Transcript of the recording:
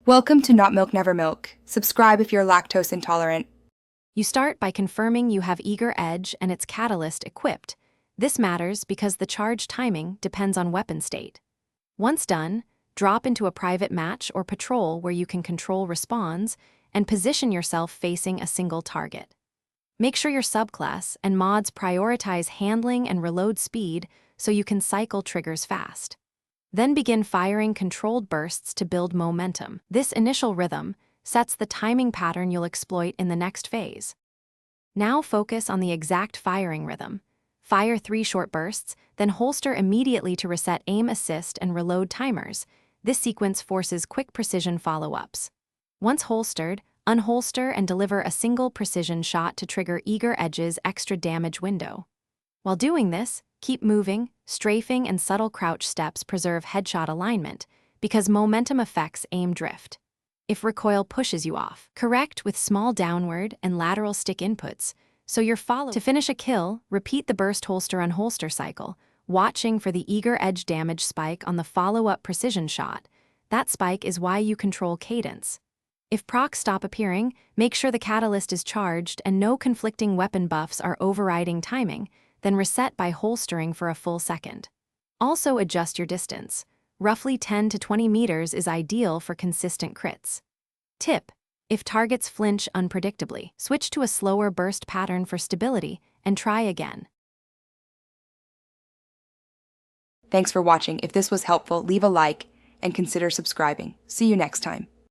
Welcome to Not Milk Never Milk. Subscribe if you're lactose intolerant. You start by confirming you have Eager Edge and its catalyst equipped. This matters because the charge timing depends on weapon state. Once done, drop into a private match or patrol where you can control respawns and position yourself facing a single target. Make sure your subclass and mods prioritize handling and reload speed so you can cycle triggers fast. Then begin firing controlled bursts to build momentum. This initial rhythm sets the timing pattern you'll exploit in the next phase. Now focus on the exact firing rhythm. Fire 3 short bursts, then holster immediately to reset aim assist and reload timers. This sequence forces quick precision follow-ups. Once holstered, unholster and deliver a single precision shot to trigger Eager Edge's extra damage window. While doing this, keep moving. Strafing and subtle crouch steps preserve headshot alignment because momentum affects aim drift. If recoil pushes you off, correct with small downward and lateral stick inputs, so you're following. To finish a kill, repeat the burst holster unholster cycle, watching for the Eager Edge damage spike on the follow-up precision shot. That spike is why you control cadence. If procs stop appearing, make sure the catalyst is charged and no conflicting weapon buffs are overriding timing, then reset by holstering for a full second. Also adjust your distance. Roughly 10 to 20 meters is ideal for consistent crits. Tip: if targets flinch unpredictably, switch to a slower burst pattern for stability and try again. Thanks for watching. If this was helpful, leave a like and consider subscribing. See you next time.